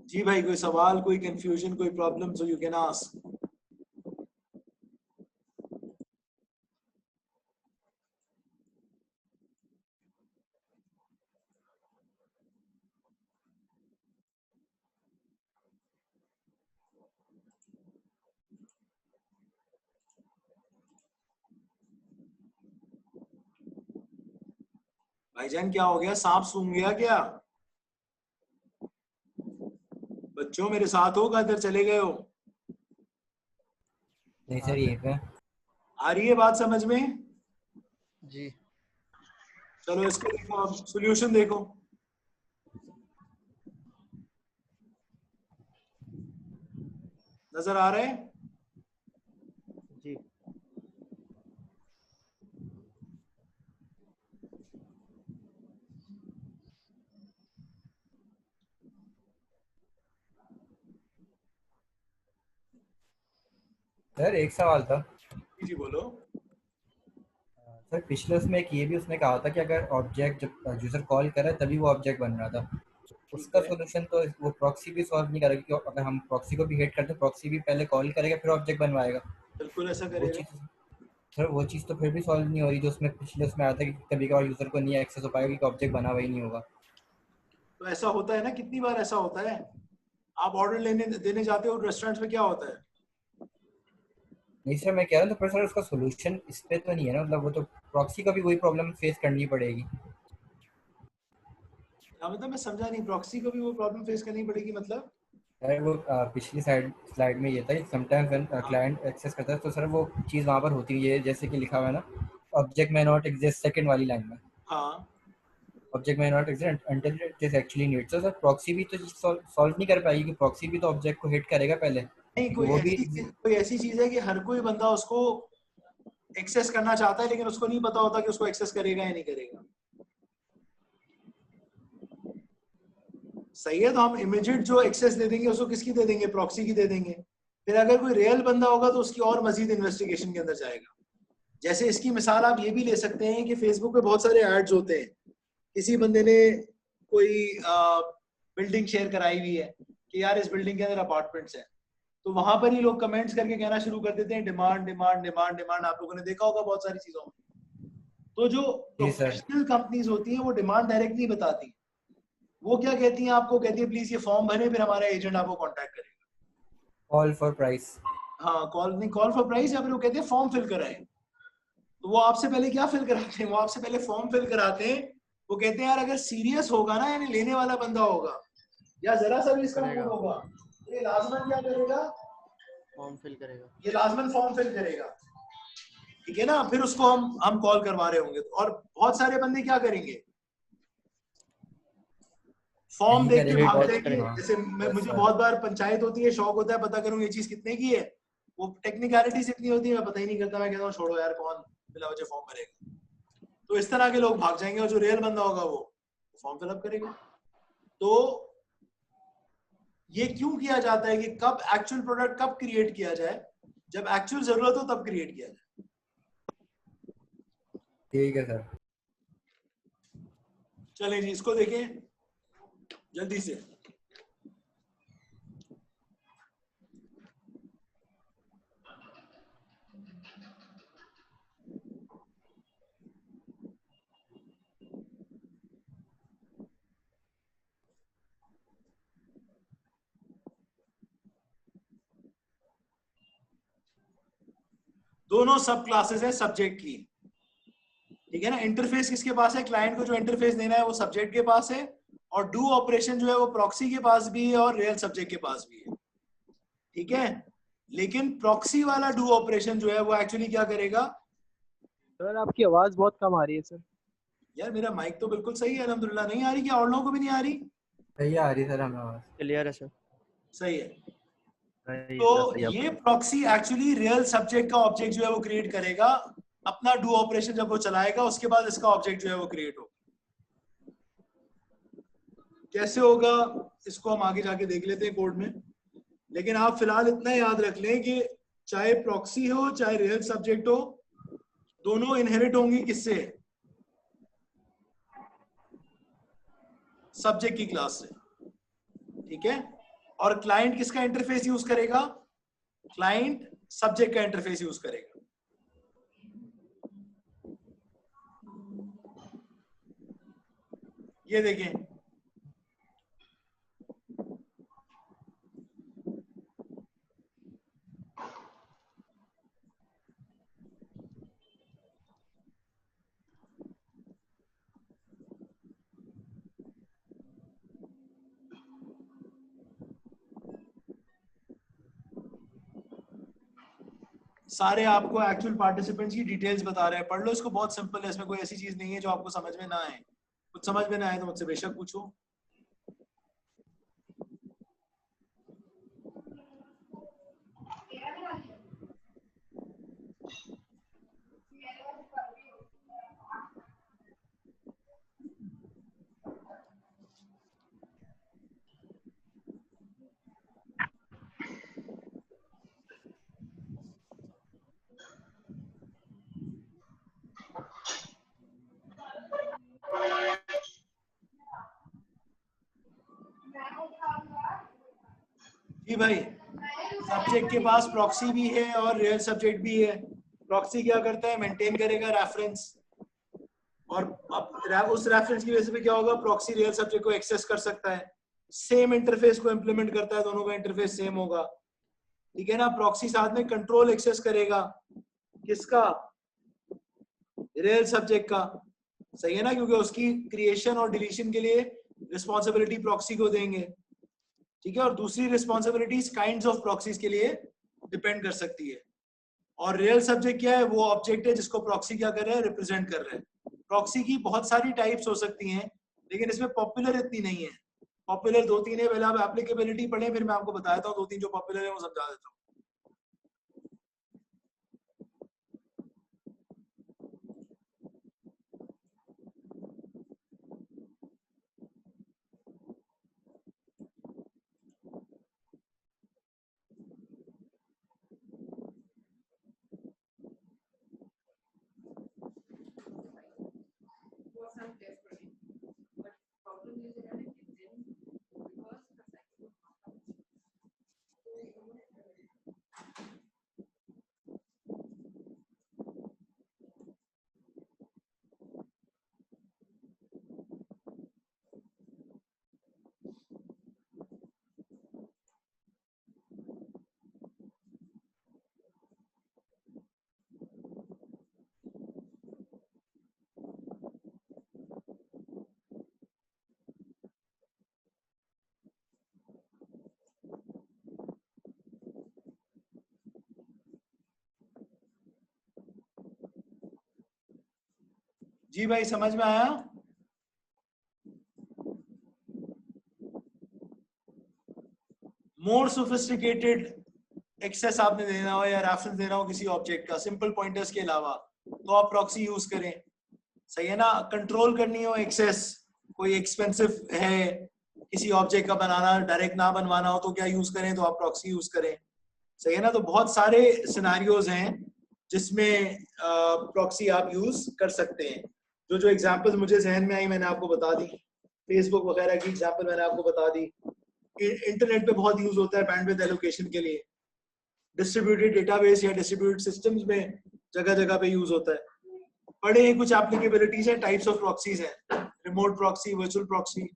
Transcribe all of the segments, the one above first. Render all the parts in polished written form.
जी भाई, कोई सवाल, कोई कंफ्यूजन, कोई problem, so you can ask. भाईजान क्या हो गया, सांप सूंघ गया क्या? बच्चों मेरे साथ हो, कहाँ इधर चले गए हो? नहीं सर, ये पे आ रही है बात समझ में? जी। चलो इसको देखो, अब सॉल्यूशन देखो। नजर आ रहा है? जी। सर एक सवाल था। जी बोलो। सर पिछले उसमें एक ये भी उसने कहा था कि अगर ऑब्जेक्ट जब यूजर कॉल करे तभी वो ऑब्जेक्ट बन रहा था। ठीक उसका है, सॉल्यूशन तो वो प्रॉक्सी भी सॉल्व नहीं करेगा, क्योंकि अगर हम प्रॉक्सी को भी हेट करते हैं, प्रॉक्सी भी पहले कॉल करेगा फिर ऑब्जेक्ट बनवाएगा। बिल्कुल ऐसा वो करेगा। चीज़ सर, वो चीज़ तो फिर भी सॉल्व नहीं हो रही जो उसमें पिछले उसमें आया था कि कभी कभार यूजर को नहीं एक्सेस हो पाएगा, क्योंकि ऑब्जेक्ट बना हुआ ही नहीं होगा। तो ऐसा होता है ना, कितनी बार ऐसा होता है। आप ऑर्डर लेने देने जाते हो रेस्टोरेंट में, क्या होता है? नहीं सर, मैं कह रहा हूँ तो पर सर उसका सॉल्यूशन इस पे तो नहीं है ना, मतलब वो तो प्रॉक्सी का भी वही प्रॉब्लम फेस करनी पड़ेगी। हाँ, मतलब मैं समझा नहीं, प्रॉक्सी को भी वो प्रॉब्लम फेस करनी पड़ेगी मतलब? सर वो पिछली स्लाइड में ये था कि समटाइम्स व्हेन हाँ क्लाइंट एक्सेस करता है तो सर वो चीज़ वहाँ पर होती है, जैसे कि लिखा हुआ है ना, ऑब्जेक्ट में नॉट एग्जिस्ट, सेकंड वाली लाइन में हाँ। ऑब्जेक्ट में not exist until it is actually need. तो सर प्रॉक्सी भी तो सॉल्व नहीं कर पाएगी, क्योंकि प्रॉक्सी भी तो ऑब्जेक्ट को हिट करेगा पहले, नहीं, क्योंकि वो भी कोई ऐसी चीज है कि हर कोई बंदा उसको एक्सेस करना चाहता है, लेकिन उसको नहीं पता होता कि उसको एक्सेस करेगा या नहीं करेगा। सही है, तो हम इमीडिएट जो एक्सेस दे देंगे उसको किसकी दे देंगे? प्रॉक्सी की दे देंगे। फिर अगर कोई रियल बंदा होगा तो उसकी और मजीद इन्वेस्टिगेशन के अंदर जाएगा। जैसे इसकी मिसाल आप ये भी ले सकते हैं कि फेसबुक पे बहुत सारे एड्स होते हैं, किसी बंदे ने कोई बिल्डिंग शेयर कराई हुई है कि यार इस बिल्डिंग के अंदर अपार्टमेंट्स हैं, तो वहां पर ही लोग कमेंट्स करके कहना शुरू कर देते हैं डिमांड डिमांड डिमांड डिमांड। आप लोगों ने देखा होगा बहुत सारी चीजों में। तो जो जी सर, प्रोफेशनल कंपनीज होती हैं वो डिमांड डायरेक्ट नहीं बताती। वो क्या कहती हैं, आपको कहती है प्लीज ये फॉर्म भरे, फिर हमारा एजेंट आपको कांटेक्ट करेगा। Call for price. हाँ, कॉल नहीं, कॉल फॉर प्राइस, या फिर वो कहते हैं फॉर्म फिल कराएं। तो वो आपसे पहले क्या फिल कराते हैं? वो आपसे पहले फॉर्म फिल कराते हैं। वो कहते हैं यार अगर सीरियस होगा ना, यानी लेने वाला बंदा होगा या जरा सा भी इसका मूड करेगा, होगा, तो ये लाजमन क्या करेगा? फॉर्म फिल करेगा। ये लाजमन फॉर्म फिल करेगा। ठीक है ना? फिर उसको हम कॉल करवा रहे होंगे, और बहुत सारे बंदे क्या करेंगे, फॉर्म नहीं देख के करेंगे भाग बहुत, जाएंगे। हाँ जैसे बस मुझे सर। बहुत बार पंचायत होती है, शौक होता है पता करूं ये चीज कितने की है, वो टेक्निकलिटीज इतनी होती है मैं पता ही नहीं करता, मैं कहता हूँ छोड़ो यार, कौन बिला वजह फॉर्म भरेगा। तो इस तरह के लोग भाग जाएंगे, और जो रियल बंदा होगा वो फॉर्म फिलअप करेगा। तो ये क्यों किया जाता है कि कब एक्चुअल प्रोडक्ट कब क्रिएट किया जाए? जब एक्चुअल जरूरत हो तब क्रिएट किया जाए। ठीक है सर। चलें जी, इसको देखें जल्दी से। दोनों सब क्लासेस है सब्जेक्ट की। ठीक है ना? इंटरफेस किसके पास है? क्लाइंट को जो इंटरफेस देना है वो सब्जेक्ट के पास है, और डू ऑपरेशन जो है वो प्रॉक्सी के पास भी है और रियल सब्जेक्ट के पास भी है। ठीक है? लेकिन प्रॉक्सी वाला डू ऑपरेशन जो है वो एक्चुअली क्या करेगा? सर आपकी आवाज बहुत कम आ रही है सर। यार मेरा माइक तो बिल्कुल सही है अल्हम्दुलिल्लाह। नहीं आ रही क्या? और लोगों को भी नहीं आ रही? सही आ रही सर हमें आवाज। क्लियर है सर। सही है। सही तो सर, सही आप ये प्रॉक्सी एक्चुअली रियल सब्जेक्ट का ऑब्जेक्ट जो है वो क्रिएट करेगा। अपना डू ऑपरेशन जब वो चलाएगा उसके बाद इसका ऑब्जेक्ट जो है वो क्रिएट होगा। कैसे होगा इसको हम आगे जाके देख लेते हैं कोड में। लेकिन आप फिलहाल इतना याद रख लें कि चाहे प्रॉक्सी हो चाहे रियल सब्जेक्ट हो, दोनों इनहेरिट होंगी किससे? सब्जेक्ट की क्लास से। ठीक है? और क्लाइंट किसका इंटरफेस यूज करेगा? क्लाइंट सब्जेक्ट का इंटरफेस यूज करेगा। ये देखें, सारे आपको एक्चुअल पार्टिसिपेंट्स की डिटेल्स बता रहे हैं, पढ़ लो इसको, बहुत सिंपल है, इसमें कोई ऐसी चीज नहीं है जो आपको समझ में ना आए। कुछ समझ में ना आए तो मुझसे बेशक पूछो। जी भाई, सब्जेक्ट के पास प्रॉक्सी भी है और रियल सब्जेक्ट भी है। प्रॉक्सी क्या करता है? मेंटेन करेगा रेफरेंस, और अब उस रेफरेंस की बेसिस पे क्या होगा? प्रॉक्सी रियल सब्जेक्ट को एक्सेस कर सकता है, सेम इंटरफेस को इंप्लीमेंट करता है, दोनों का इंटरफेस सेम होगा, ठीक है ना। प्रॉक्सी साथ में कंट्रोल एक्सेस करेगा, किसका? रियल सब्जेक्ट का, सही है ना, क्योंकि उसकी क्रिएशन और डिलीशन के लिए रिस्पॉन्सिबिलिटी प्रॉक्सी को देंगे, ठीक है। और दूसरी रिस्पॉन्सिबिलिटीज काइंड्स ऑफ प्रॉक्सीज के लिए डिपेंड कर सकती है। और रियल सब्जेक्ट क्या है? वो ऑब्जेक्ट है जिसको प्रॉक्सी क्या कर रहा है? रिप्रेजेंट कर रहा है। प्रॉक्सी की बहुत सारी टाइप्स हो सकती हैं, लेकिन इसमें पॉपुलर इतनी नहीं है। पॉपुलर 2-3 है, पहले आप एप्लीकेबिलिटी पढ़ें, फिर मैं आपको बताता हूँ 2-3 जो पॉपुलर है वो समझा देता हूँ। जी भाई, समझ में आया? मोर सोफिस्टिकेटेड एक्सेस आपने देना हो या रेफरेंस देना हो किसी ऑब्जेक्ट का सिंपल पॉइंटर्स के अलावा, तो आप प्रॉक्सी यूज करें, सही है ना। कंट्रोल करनी हो एक्सेस, कोई एक्सपेंसिव है किसी ऑब्जेक्ट का बनाना, डायरेक्ट ना बनवाना हो तो क्या यूज करें? तो आप प्रॉक्सी यूज करें, सही है ना। तो बहुत सारे सिनेरियोज हैं जिसमें प्रॉक्सी आप यूज कर सकते हैं। जो जो एग्जांपल्स मुझे जहन में आई मैंने आपको बता दी, फेसबुक वगैरह की एग्जांपल मैंने आपको बता दी। इंटरनेट पे बहुत यूज होता है बैंडविड्थ एलोकेशन के लिए, डिस्ट्रीब्यूटेड डेटाबेस या डिस्ट्रीब्यूटेड सिस्टम्स में जगह जगह पे यूज होता है। पढ़े हैं कुछ एप्लीकेबिलिटीज है, टाइप्स ऑफ प्रॉक्सीज हैं, remote proxy, virtual proxy.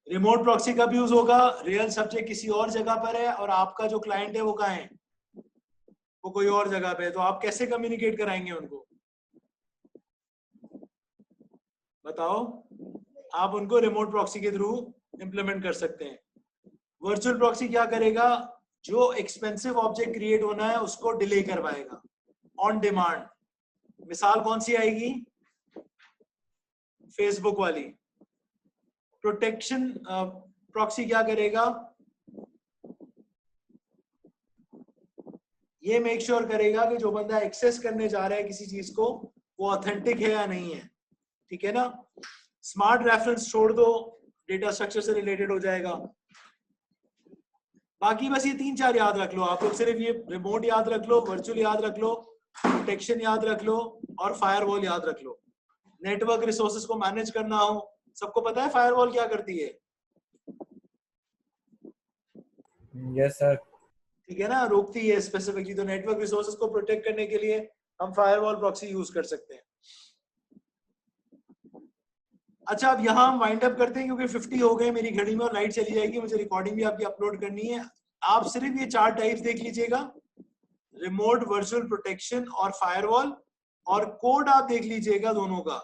Remote proxy कब यूज होगा? रियल सब्जेक्ट किसी और जगह पर है और आपका जो क्लाइंट है वो कहाँ है? वो कोई और जगह पे है, तो आप कैसे कम्युनिकेट कराएंगे उनको? बताओ। आप उनको रिमोट प्रॉक्सी के थ्रू इंप्लीमेंट कर सकते हैं। वर्चुअल प्रॉक्सी क्या करेगा? जो एक्सपेंसिव ऑब्जेक्ट क्रिएट होना है उसको डिले करवाएगा ऑन डिमांड। मिसाल कौन सी आएगी? फेसबुक वाली। प्रोटेक्शन प्रॉक्सी क्या करेगा? ये मेक श्योर करेगा कि जो बंदा एक्सेस करने जा रहा है किसी चीज को वो ऑथेंटिक है या नहीं है, ठीक है ना। स्मार्ट रेफरेंस छोड़ दो, डेटा स्ट्रक्चर से रिलेटेड हो जाएगा। बाकी बस ये 3-4 याद रख लो आप लोग, सिर्फ ये रिमोट याद रख लो, वर्चुअल याद रख लो, प्रोटेक्शन याद रख लो और फायरवॉल याद रख लो। नेटवर्क रिसोर्सेज को मैनेज करना हो, सबको पता है फायरवॉल क्या करती है? Yes sir. ठीक है ना, रोकती है स्पेसिफिकली। तो नेटवर्क रिसोर्सेज को प्रोटेक्ट करने के लिए हम फायरवॉल प्रॉक्सी यूज कर सकते हैं। अच्छा, अब यहाँ हम वाइंड अप करते हैं क्योंकि 50 हो गए मेरी घड़ी में और लाइट चली जाएगी, मुझे रिकॉर्डिंग भी आपकी अपलोड करनी है। आप सिर्फ ये 4 टाइप्स देख लीजिएगा, रिमोट, वर्चुअल, प्रोटेक्शन और फायरवॉल, और कोड आप देख लीजिएगा दोनों का,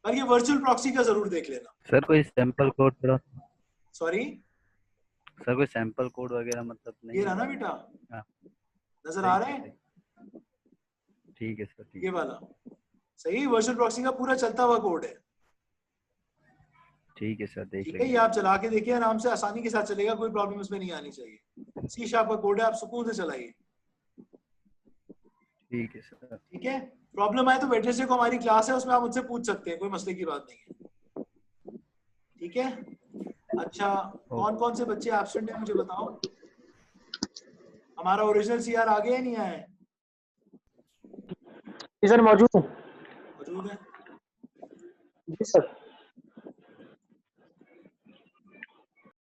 पर ये वर्चुअल प्रॉक्सी का जरूर देख लेना। सर कोई सैंपल कोड थोड़ा, सॉरी सर कोई सैंपल कोड वगैरह मतलब नहीं ये रहा ना बेटा, हाँ। नजर आ रहा है? ठीक है सर, ठीक ये वाला सही वर्चुअल प्रॉक्सी का पूरा चलता हुआ कोड है। ठीक है सर, देख ठीक है, लेंगे। ये आप चला के देखिए, आराम से आसानी के साथ चलेगा, कोई प्रॉब्लम इसमें नहीं आनी चाहिए। C# का कोड है, आप सुकून से चलाइए। ठीक है सर। ठीक है, प्रॉब्लम आए तो वेडनेसडे को हमारी क्लास है, उसमें आप मुझसे पूछ सकते हैं, कोई मसले की बात नहीं है। ठीक है, अच्छा कौन कौन से बच्चे एब्सेंट हैं मुझे बताओ। हमारा ओरिजिनल CR आ गया या नहीं आया है? जी सर, मौजूद हूँ। मौजूद है। जी सर।